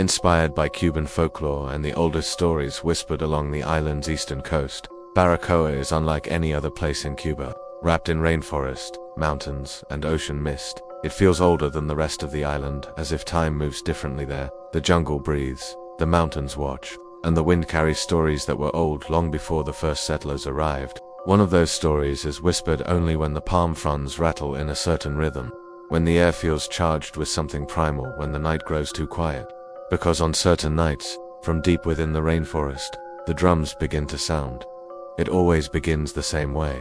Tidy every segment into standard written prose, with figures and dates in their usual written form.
Inspired by Cuban folklore and the oldest stories whispered along the island's eastern coast, Baracoa is unlike any other place in Cuba. Wrapped in rainforest, mountains, and ocean mist, it feels older than the rest of the island, as if time moves differently there. The jungle breathes, the mountains watch, and the wind carries stories that were old long before the first settlers arrived. One of those stories is whispered only when the palm fronds rattle in a certain rhythm, when the air feels charged with something primal, when the night grows too quiet. Because on certain nights, from deep within the rainforest, the drums begin to sound. It always begins the same way.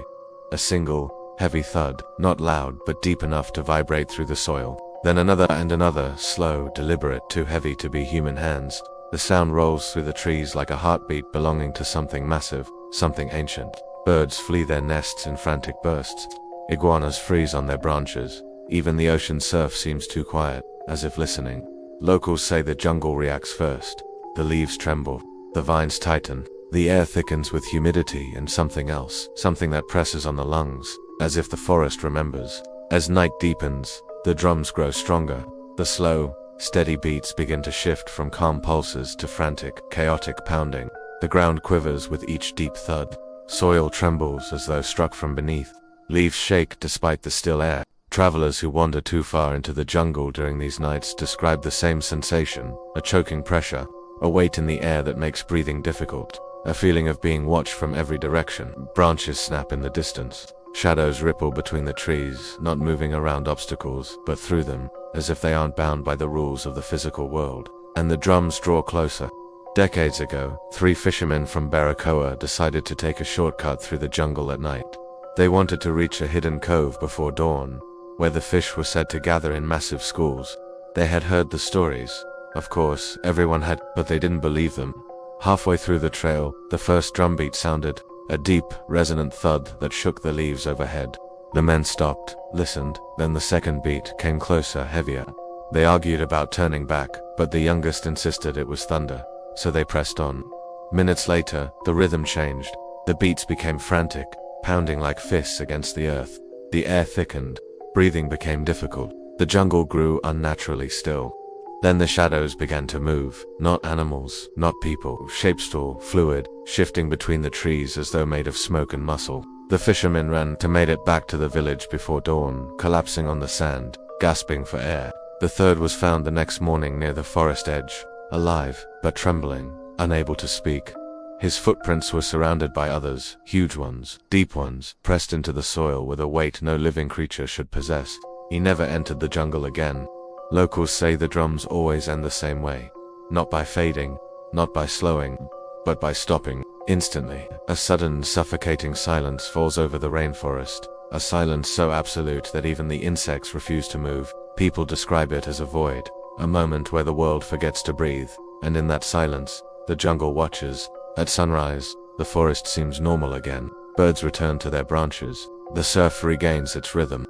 A single, heavy thud, not loud but deep enough to vibrate through the soil. Then another and another, slow, deliberate, too heavy to be human hands. The sound rolls through the trees like a heartbeat belonging to something massive, something ancient. Birds flee their nests in frantic bursts. Iguanas freeze on their branches. Even the ocean surf seems too quiet, as if listening. Locals say the jungle reacts first. The leaves tremble. The vines tighten. The air thickens with humidity and something else, something that presses on the lungs, as if the forest remembers. As night deepens, the drums grow stronger. The slow, steady beats begin to shift from calm pulses to frantic, chaotic pounding. The ground quivers with each deep thud. Soil trembles as though struck from beneath. Leaves shake despite the still air. Travelers who wander too far into the jungle during these nights describe the same sensation, a choking pressure, a weight in the air that makes breathing difficult. A feeling of being watched from every direction. Branches snap in the distance. Shadows ripple between the trees, not moving around obstacles, but through them, as if they aren't bound by the rules of the physical world. And the drums draw closer. Decades ago, 3 fishermen from Baracoa decided to take a shortcut through the jungle at night. They wanted to reach a hidden cove before dawn, where the fish were said to gather in massive schools. They had heard the stories. Of course, everyone had, but they didn't believe them. Halfway through the trail, the first drumbeat sounded, a deep, resonant thud that shook the leaves overhead. The men stopped, listened, then the second beat came closer, heavier. They argued about turning back, but the youngest insisted it was thunder, so they pressed on. Minutes later, the rhythm changed. The beats became frantic, pounding like fists against the earth. The air thickened. Breathing became difficult. The jungle grew unnaturally still. Then the shadows began to move, not animals, not people, shapes tall, fluid, shifting between the trees as though made of smoke and muscle. The fishermen ran to make it back to the village before dawn, collapsing on the sand, gasping for air. The third was found the next morning near the forest edge, alive, but trembling, unable to speak. His footprints were surrounded by others, huge ones, deep ones, pressed into the soil with a weight no living creature should possess. He never entered the jungle again. Locals say the drums always end the same way. Not by fading, not by slowing, but by stopping. Instantly, a sudden, suffocating silence falls over the rainforest. A silence so absolute that even the insects refuse to move. People describe it as a void, a moment where the world forgets to breathe. And in that silence, the jungle watches. At sunrise, the forest seems normal again. Birds return to their branches. The surf regains its rhythm.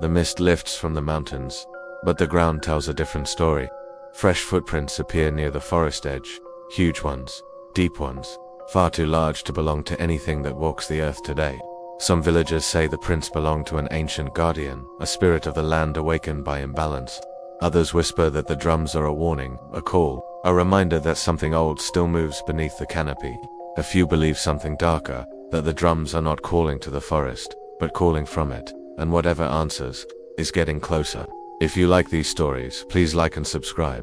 The mist lifts from the mountains. But the ground tells a different story. Fresh footprints appear near the forest edge. Huge ones. Deep ones. Far too large to belong to anything that walks the earth today. Some villagers say the prints belong to an ancient guardian, a spirit of the land awakened by imbalance. Others whisper that the drums are a warning, a call, a reminder that something old still moves beneath the canopy. A few believe something darker, that the drums are not calling to the forest, but calling from it, and whatever answers, is getting closer. If you like these stories, please like and subscribe.